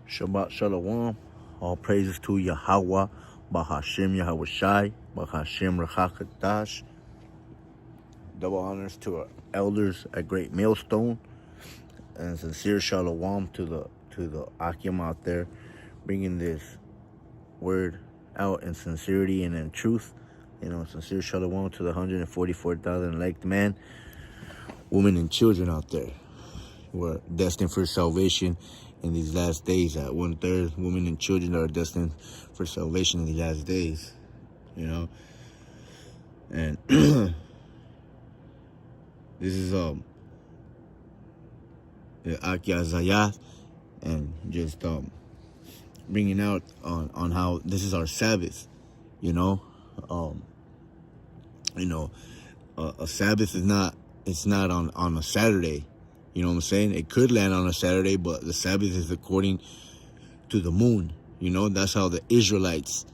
Shabbat Shalom. All praises to Yahweh, Bahashim Yahweh Shai, Bahashim Rachakadash. Double honors to our elders at Great Millstone, and sincere Shalom to the Akim out there, bringing this word out in sincerity and in truth. Sincere Shalom to the 144,000 elect men, women, and children out there who are destined for salvation in these last days. At 1/3, women and children are destined for salvation in these last days. And this is the Akia Zayat, and just bringing out on how this is our Sabbath. A Sabbath is not. It's not on a Saturday. You know what I'm saying? It could land on a Saturday, but the Sabbath is according to the moon. That's how the Israelites,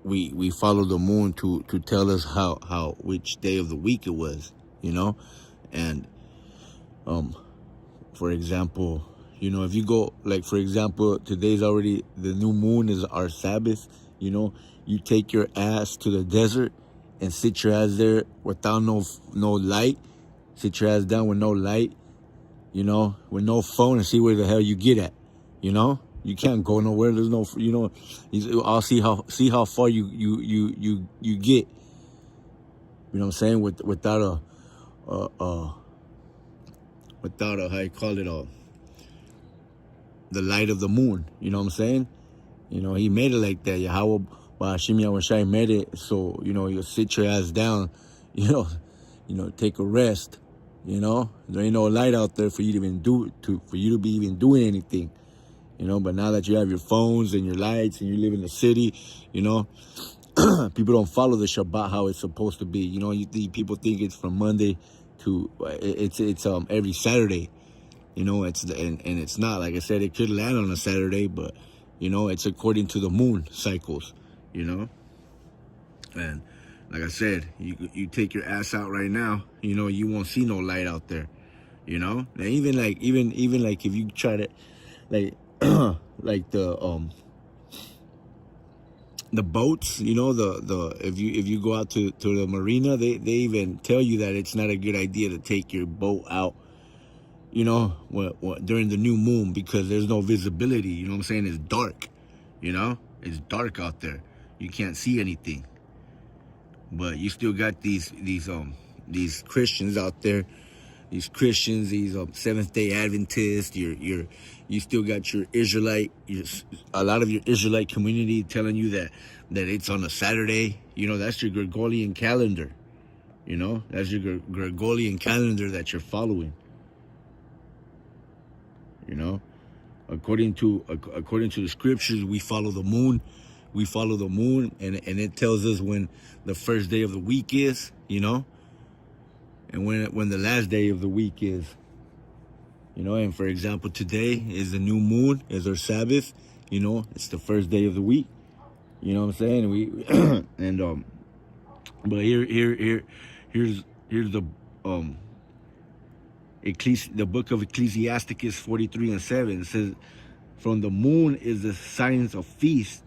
we follow the moon to tell us how which day of the week it was, and for example, if you go, like, for example, today's already, the new moon is our Sabbath. You take your ass to the desert and sit your ass there without no light. Sit your ass down with no light, with no phone, and see where the hell you get at. You can't go nowhere. There's no, I'll see how far you get. You know what I'm saying? Without a how you call it, the light of the moon. You know what I'm saying? He made it like that. Yahweh Ba'ashim Yahweh Shai made it so, you'll sit your ass down, take a rest. There ain't no light out there for you to be even doing anything. But now that you have your phones and your lights and you live in the city, people don't follow the Shabbat how it's supposed to be. People think it's from Monday to it's every Saturday. And it's not. Like I said, it could land on a Saturday, but it's according to the moon cycles. And like I said, you take your ass out right now, you won't see no light out there. And even like if you try to like the boats, if you go out to the marina, they even tell you that it's not a good idea to take your boat out during the new moon, because there's no visibility. You know what I'm saying? It's dark. It's dark out there. You can't see anything. But you still got these Christians out there. These Christians, these Seventh-day Adventists. You still got your Israelite. A lot of your Israelite community telling you that it's on a Saturday. That's your Gregorian calendar. That's your Gregorian calendar that you're following. According to the scriptures, we follow the moon. We follow the moon, and it tells us when the first day of the week is, and when the last day of the week is. And for example, today is the new moon, is our Sabbath. It's the first day of the week. You know what I'm saying? But here's the the book of Ecclesiasticus 43:7. It says, "From the moon is the signs of feast,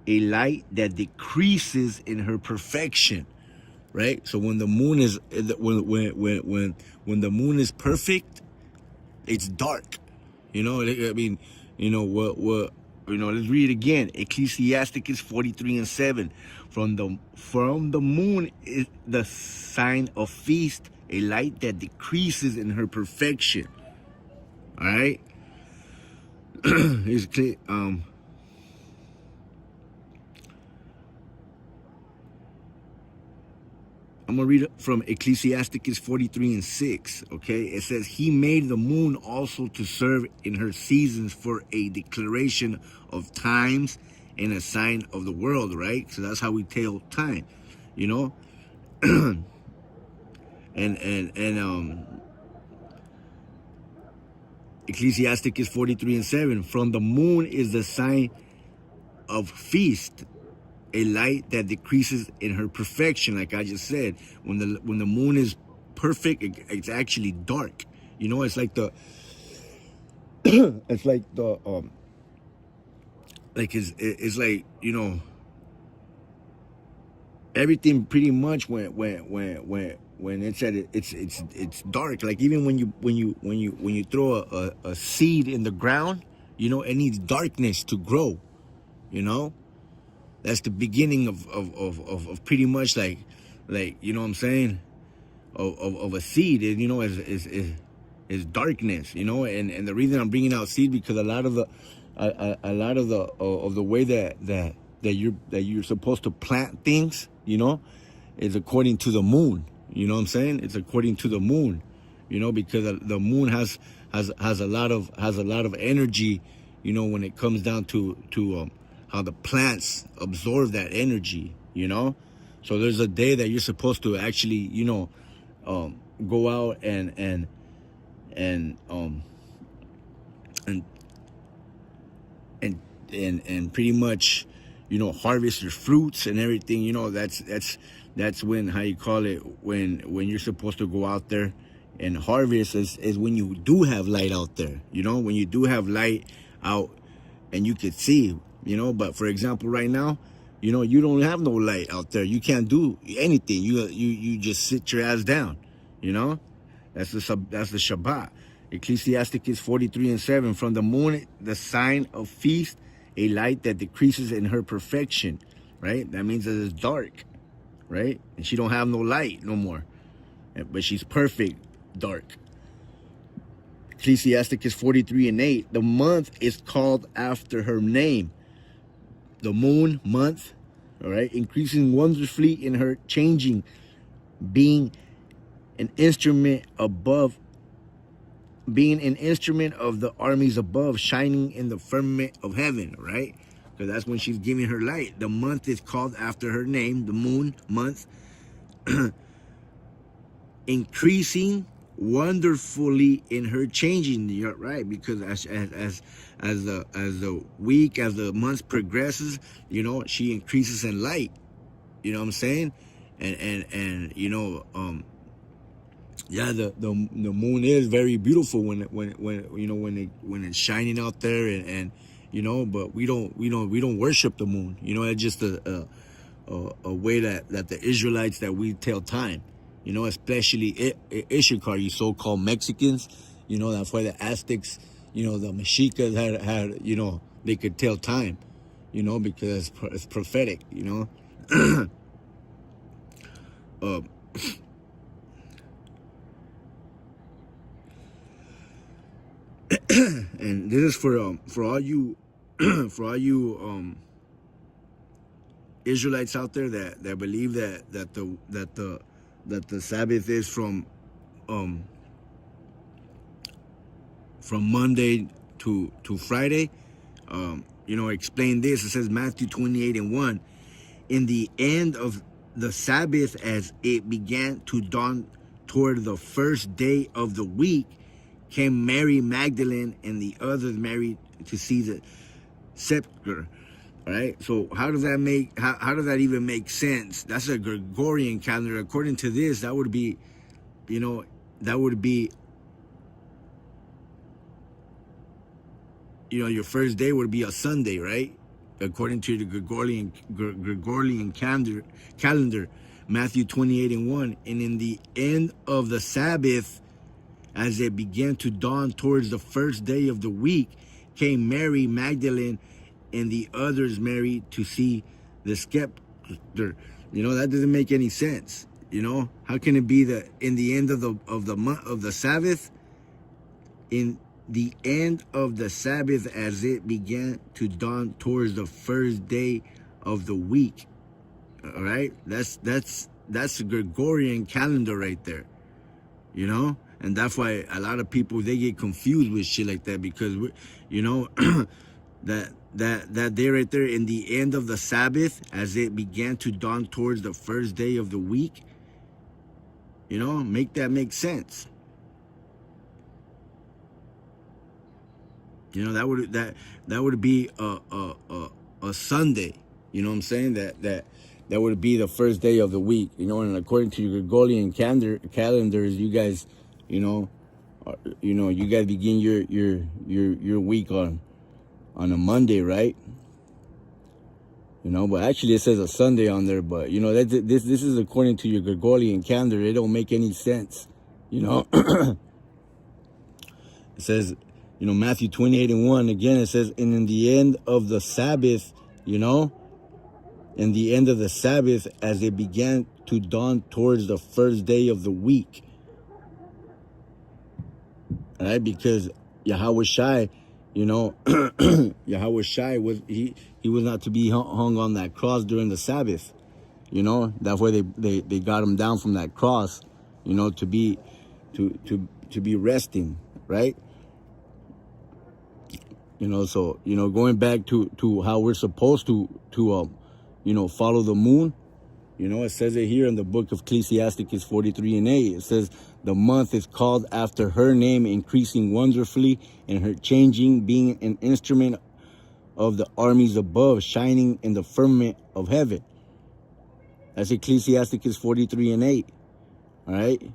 a light that decreases in her perfection." Right? So when the moon is when the moon is perfect, it's dark. Let's read it again. Ecclesiasticus 43:7. From the moon is the sign of feast, a light that decreases in her perfection. All right. It's clear. I'm going to read it from Ecclesiasticus 43:6, okay? It says, "He made the moon also to serve in her seasons for a declaration of times and a sign of the world," right? So that's how we tell time, and Ecclesiasticus 43:7, "From the moon is the sign of feast, a light that decreases in her perfection. Like I just said, when the moon is perfect, it's actually dark. It's like the it's like the like it's like everything pretty much when it's at it's dark. Like even when you throw a seed in the ground, it needs darkness to grow. That's the beginning of pretty much like what I'm saying, of a seed. Is darkness. And the reason I'm bringing out seed, because a lot of the way that you're supposed to plant things, is according to the moon. You know what I'm saying? It's according to the moon. Because the moon has a lot of energy. When it comes down to how the plants absorb that energy. So there's a day that you're supposed to actually go out and pretty much harvest your fruits and everything. That's when, how you call it, when you're supposed to go out there and harvest is when you do have light out there. When you do have light out and you could see. But for example, right now, you don't have no light out there. You can't do anything. You just sit your ass down. That's the Shabbat. Ecclesiasticus 43:7. From the moon, the sign of feast, a light that decreases in her perfection. Right? That means that it's dark. Right? And she don't have no light no more. But she's perfect dark. Ecclesiasticus 43:8. The month is called after her name. The moon, month, all right, increasing wonderfully in her changing, being an instrument of the armies above, shining in the firmament of heaven, right? Because that's when she's giving her light. The month is called after her name, the moon, month, increasing wonderfully in her changing. You're right, because as the week, as the months progresses, she increases in light. You know what I'm saying? And yeah, the moon is very beautiful when it's shining out there, and but we don't worship the moon. It's just a way that the Israelites, that we tell time. Especially Issachar, you so-called Mexicans. That's why the Aztecs, the Mexicas had they could tell time, because it's prophetic, And this is for all you for all you Israelites out there that believe that the Sabbath is from Monday to Friday. Explain this. It says Matthew 28:1. In the end of the Sabbath, as it began to dawn toward the first day of the week, came Mary Magdalene and the others Mary to see the sepulchre. All right. So how does that even make sense? That's a Gregorian calendar. According to this, that would be your first day would be a Sunday, right? According to the Gregorian calendar, Matthew 28:1. And in the end of the Sabbath, as it began to dawn towards the first day of the week, came Mary Magdalene and the others Mary to see the sepulchre. That doesn't make any sense. How can it be that in the end of the month of the Sabbath, in the end of the Sabbath, as it began to dawn towards the first day of the week? All right, that's the Gregorian calendar right there. And that's why a lot of people, they get confused with shit like that, because that day right there, in the end of the Sabbath, as it began to dawn towards the first day of the week. Make that make sense. That would be a Sunday. You know what I'm saying? That would be the first day of the week. You know, and according to your Gregorian calendars, you guys, you know, you guys begin your week on a Monday, right? You know, but actually it says a Sunday on there. But you know, this is according to your Gregorian calendar. It don't make any sense. You know, it says, you know, Matthew 28:1 again. It says, and in the end of the Sabbath, you know, in the end of the Sabbath, as it began to dawn towards the first day of the week. All right, because Yahweh Shai, you know, Yahweh Shai was he was not to be hung on that cross during the Sabbath. You know, that's why they got him down from that cross, you know, to be resting, right? You know, so, you know, going back to how we're supposed to you know, follow the moon. You know, it says it here in the book of Ecclesiasticus 43:8. It says, the month is called after her name, increasing wonderfully, and her changing, being an instrument of the armies above, shining in the firmament of heaven. That's Ecclesiasticus 43:8. All right.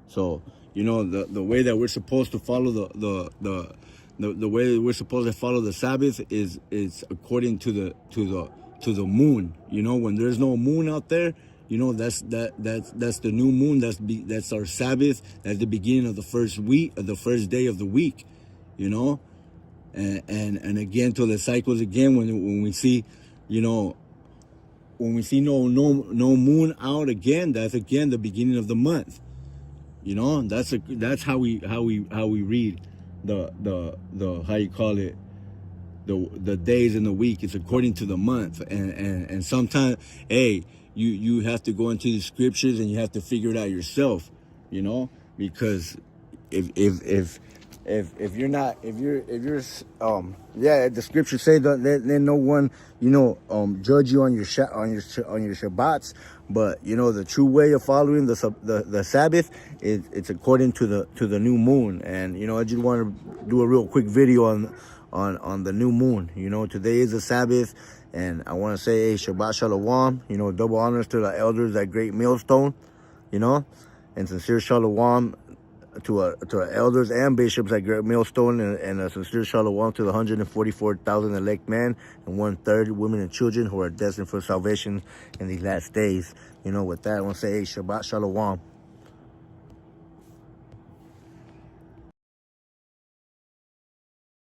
So, you know, the way that we're supposed to follow the way that we're supposed to follow the Sabbath is according to the moon. You know, when there's no moon out there, you know, that's the new moon. That's our Sabbath. That's the beginning of the first week, of the first day of the week. You know, and again till the cycles again when we see, you know, when we see no moon out again, that's again the beginning of the month. You know, that's how we read the how you call it, the days in the week. It's according to the month, and sometimes, hey, you have to go into the scriptures and you have to figure it out yourself. You know, because if you're not, if you're yeah, the scriptures say that let no one, you know, judge you on your Shabbats, but you know the true way of following the Sabbath is it's according to the new moon. And you know, I just want to do a real quick video on the new moon. You know, today is the Sabbath, and I want to say, hey, Shabbat Shalom. You know, double honors to the elders at Great Millstone. You know, and sincere Shalom to our elders and bishops at Great Millstone, and a sincere shalom to the 144,000 elect men and 1/3 women and children who are destined for salvation in these last days. You know, with that, I want to say, hey, Shabbat Shalom.